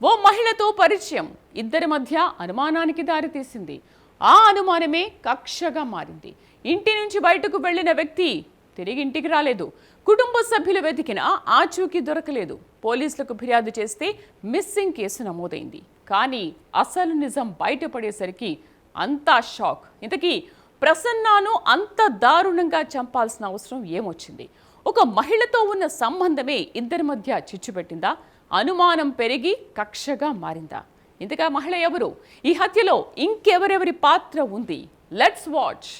ఓ మహిళతో పరిచయం ఇద్దరి మధ్య అనుమానానికి దారితీసింది. ఆ అనుమానమే కక్షగా మారింది. ఇంటి నుంచి బయటకు వెళ్లిన వ్యక్తి తిరిగి ఇంటికి రాలేదు. కుటుంబ సభ్యులు వెతికినా ఆచూకీ దొరకలేదు. పోలీసులకు ఫిర్యాదు చేస్తే మిస్సింగ్ కేసు నమోదైంది. కానీ అసలు నిజం బయటపడేసరికి అంతా షాక్. ఇంతకీ ప్రసన్నాను అంత దారుణంగా చంపాల్సిన అవసరం ఏమొచ్చింది? ఒక మహిళతో ఉన్న సంబంధమే ఇద్దరి మధ్య చిచ్చు పెట్టిందా? అనుమానం పెరిగి కక్షగా మారిందా? ఇంతగా మహిళ ఎవరు? ఈ హత్యలో ఇంకెవరెవరి పాత్ర ఉంది? Let's watch.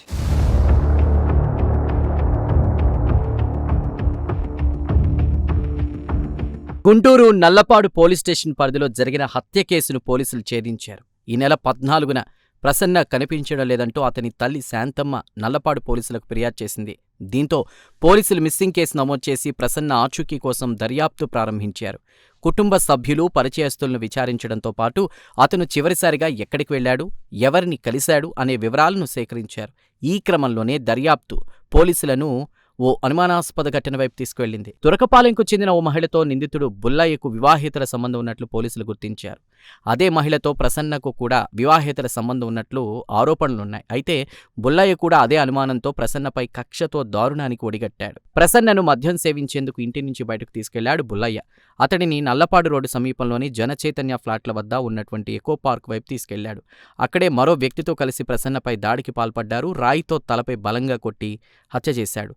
Guntur Nallapadu police station పరిధిలో జరిగిన హత్య కేసును పోలీసులు ఛేదించారు. ఈ నెల 14న ప్రసన్న కనిపించడం లేదంటూ అతని తల్లి శాంతమ్మ నల్లపాడు పోలీసులకు ఫిర్యాదు చేసింది. దీంతో పోలీసులు మిస్సింగ్ కేసు నమోదు చేసి ప్రసన్న ఆచూకీ కోసం దర్యాప్తు ప్రారంభించారు. కుటుంబ సభ్యులు, పరిచయస్తులను విచారించడంతో పాటు అతను చివరిసారిగా ఎక్కడికి వెళ్లాడు, ఎవరిని కలిశాడు అనే వివరాలను సేకరించారు. ఈ క్రమంలోనే దర్యాప్తు పోలీసులను ఓ అనుమానాస్పద ఘటన వైపు తీసుకువెళ్లింది. తురకపాలెంకు చెందిన ఓ మహిళతో నిందితుడు బుల్లయ్యకు వివాహేతర సంబంధం ఉన్నట్లు పోలీసులు గుర్తించారు. అదే మహిళతో ప్రసన్నకు కూడా వివాహేతర సంబంధం ఉన్నట్లు ఆరోపణలున్నాయి. అయితే బుల్లయ్య కూడా అదే అనుమానంతో ప్రసన్నపై కక్షతో దారుణానికి ఒడిగట్టాడు. ప్రసన్నను మద్యం సేవించేందుకు ఇంటి నుంచి బయటకు తీసుకెళ్లాడు బుల్లయ్య. అతడిని నల్లపాడు రోడ్డు సమీపంలోని జనచైతన్య ఫ్లాట్ల వద్ద ఉన్నటువంటి ఎకో పార్క్ వైపు తీసుకెళ్లాడు. అక్కడే మరో వ్యక్తితో కలిసి ప్రసన్నపై దాడికి పాల్పడ్డారు. రాయితో తలపై బలంగా కొట్టి హత్య చేశాడు.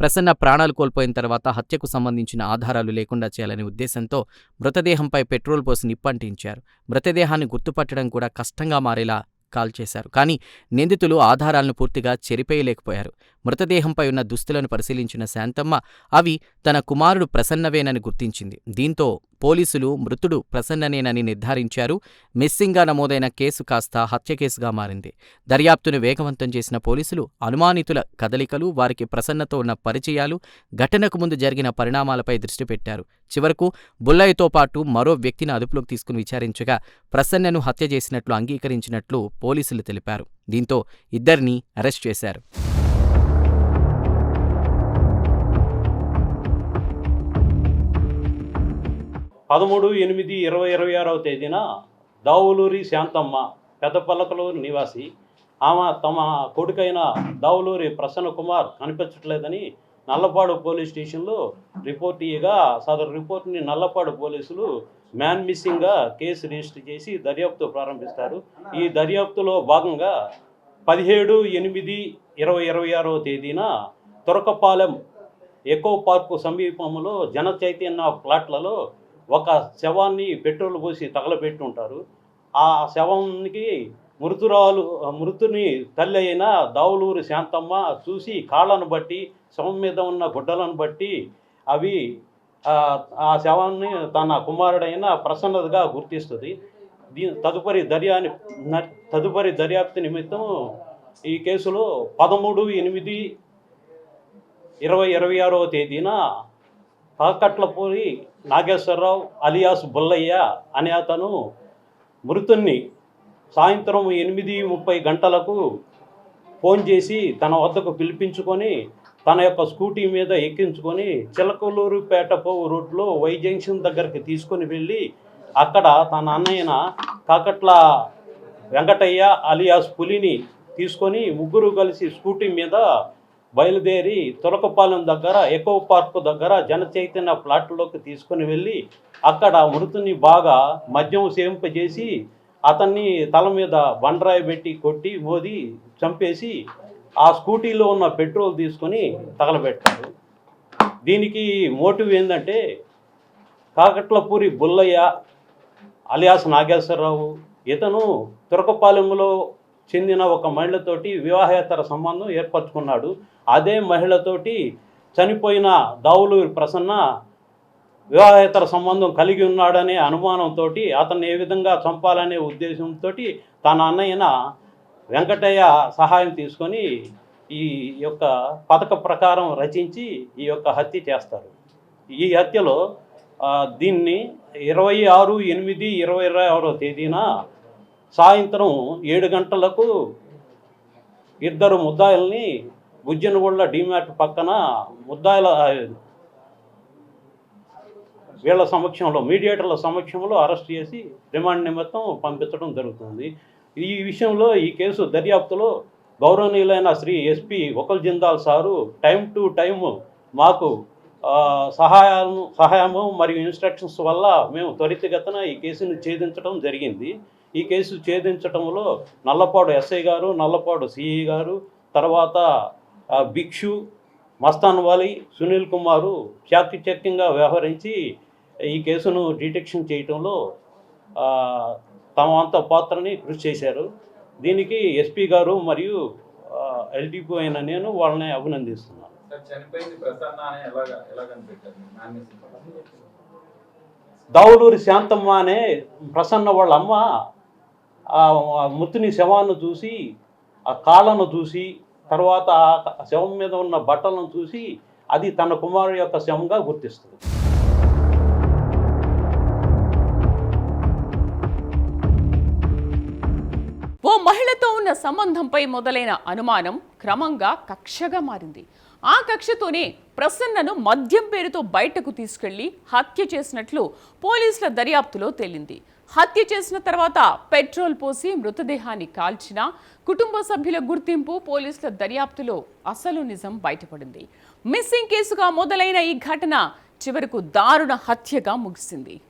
ప్రసన్న ప్రాణాలు కోల్పోయిన తర్వాత హత్యకు సంబంధించిన ఆధారాలు లేకుండా చేయాలనే ఉద్దేశంతో మృతదేహంపై పెట్రోల్ పోసి నిప్పంటించారు. మృతదేహాన్ని గుర్తుపట్టడం కూడా కష్టంగా మారేలా కాల్చేశారు. కానీ నిందితులు ఆధారాలను పూర్తిగా చెరిపేయలేకపోయారు. మృతదేహంపై ఉన్న దుస్తులను పరిశీలించిన శాంతమ్మ అవి తన కుమారుడు ప్రసన్నవేనని గుర్తించింది. దీంతో పోలీసులు మృతుడు ప్రసన్ననేనని నిర్ధారించారు. మిస్సింగ్గా నమోదైన కేసు కాస్త హత్య కేసుగా మారింది. దర్యాప్తును వేగవంతం చేసిన పోలీసులు అనుమానితుల కదలికలు, వారికి ప్రసన్నతో ఉన్న పరిచయాలు, ఘటనకు ముందు జరిగిన పరిణామాలపై దృష్టి పెట్టారు. చివరకు బుల్లయ్యతో పాటు మరో వ్యక్తిని అదుపులోకి తీసుకుని విచారించగా ప్రసన్నను హత్య చేసినట్లు అంగీకరించినట్లు పోలీసులు తెలిపారు. దీంతో ఇద్దరిని అరెస్ట్ చేశారు. పదమూడు 8/2026 తేదీన దావులూరి శాంతమ్మ పెద్దపల్లకలూరు నివాసి. ఆమె తమ కొడుకైన దావులూరి ప్రసన్న కుమార్ కనిపించట్లేదని నల్లపాడు పోలీస్ స్టేషన్లో రిపోర్ట్ ఇయ్యగా సదరు రిపోర్ట్ని నల్లపాడు పోలీసులు మ్యాన్ మిస్సింగ్గా కేసు రిజిస్టర్ చేసి దర్యాప్తు ప్రారంభిస్తారు. ఈ దర్యాప్తులో భాగంగా 17/8/2026 తేదీన తురకపాలెం ఎకో పార్కు సమీపంలో జనచైతన్య ఫ్లాట్లలో ఒక శవాన్ని పెట్రోల్ పోసి తగలబెట్టి ఉంటారు. ఆ శవానికి మృతుని తల్లి అయిన దావులూరి శాంతమ్మ చూసి కాళ్ళను బట్టి, శవం మీద ఉన్న గుడ్డలను బట్టి అవి ఆ శవాన్ని తన కుమారుడైన ప్రసన్నగా గుర్తిస్తుంది. తదుపరి దర్యాప్తు నిమిత్తం ఈ కేసులో 13/8/2026 తేదీన కాకట్లపూరి నాగేశ్వరరావు అలియాస్ బుల్లయ్య అనే అతను మృతుణ్ణి సాయంత్రం 8:30 గంటలకు ఫోన్ చేసి తన వద్దకు పిలిపించుకొని తన యొక్క స్కూటీ మీద ఎక్కించుకొని చిలకలూరుపేట పోవు రూట్లో వై జంక్షన్ దగ్గరికి తీసుకొని వెళ్ళి అక్కడ తన అన్నయ్యన కాకట్ల వెంకటయ్య అలియాస్ పులిని తీసుకొని ముగ్గురు కలిసి స్కూటీ మీద బయలుదేరి తురకపాలెం దగ్గర ఎకో పార్క్ దగ్గర జనచైతన్య ఫ్లాట్లోకి తీసుకుని వెళ్ళి అక్కడ మృతుని బాగా మద్యం సేవింపజేసి అతన్ని తల మీద బండరాయి పెట్టి కొట్టి మోది చంపేసి ఆ స్కూటీలో ఉన్న పెట్రోల్ తీసుకొని తగలబెట్టారు. దీనికి మోటివ్ ఏంటంటే కాకట్లపూరి బుల్లయ్య అలియాస్ నాగేశ్వరరావు ఇతను తురకపాలెంలో చెందిన ఒక మహిళతోటి వివాహేతర సంబంధం ఏర్పరచుకున్నాడు. అదే మహిళతోటి చనిపోయిన దావులూరి ప్రసన్న వివాహేతర సంబంధం కలిగి ఉన్నాడనే అనుమానంతో అతన్ని ఏ విధంగా చంపాలనే ఉద్దేశంతో తన అన్నయ్యన వెంకటయ్య సహాయం తీసుకొని ఈ యొక్క పథక ప్రకారం రచించి ఈ యొక్క హత్య చేస్తారు. ఈ హత్యలో దీన్ని 26/8/2026 తేదీన సాయంత్రం 7 గంటలకు ఇద్దరు ముద్దాయిల్ని గుజ్జనగూడల డీమార్ట్ పక్కన ముద్దాయిల వీళ్ళ సమక్షంలో మీడియేటర్ల సమక్షంలో అరెస్ట్ చేసి రిమాండ్ నిమిత్తం పంపించడం జరుగుతుంది. ఈ విషయంలో ఈ కేసు దర్యాప్తులో గౌరవనీయులైన Shri SP Vakul Jindal sir time to time మాకు సహాయము మరియు ఇన్స్ట్రక్షన్స్ వల్ల మేము త్వరితగతిన ఈ కేసును ఛేదించడం జరిగింది. ఈ కేసు ఛేదించడంలో నల్లపాడు ఎస్ఐ గారు, నల్లపాడు సిఐ గారు, తర్వాత భిక్షు, మస్తాన్ వాలి, సునీల్ కుమారు చాకచక్యంగా వ్యవహరించి ఈ కేసును డిటెక్షన్ చేయటంలో తమ వంత పాత్రని కృషి చేశారు. దీనికి ఎస్పీ గారు మరియు ఎల్డీపీ అయిన నేను వాళ్ళని అభినందిస్తున్నాను. దావులూరి శాంతమ్మ అనే ప్రసన్న వాళ్ళ అమ్మ ముత్తుని శవాన్ని చూసి, ఆ కాళ్ళను చూసి, తర్వాత ఆ శవం మీద ఉన్న బట్టలను చూసి అది తన కుమారుడు యొక్క శవంగా గుర్తిస్తుంది. ఓ మహిళతో ఉన్న సంబంధంపై మొదలైన అనుమానం క్రమంగా కక్షగా మారింది. ఆ కక్షతోనే ప్రసన్నను మద్యం పేరుతో బయటకు తీసుకెళ్లి హత్య చేసినట్లు పోలీసుల దర్యాప్తులో తేలింది. హత్య చేసిన తర్వాత పెట్రోల్ పోసి మృతదేహాన్ని కాల్చిన కుటుంబ సభ్యుల గుర్తింపు పోలీసుల దర్యాప్తులో అసలు నిజం బయటపడింది. మిస్సింగ్ కేసుగా మొదలైన ఈ ఘటన చివరకు దారుణ హత్యగా ముగిసింది.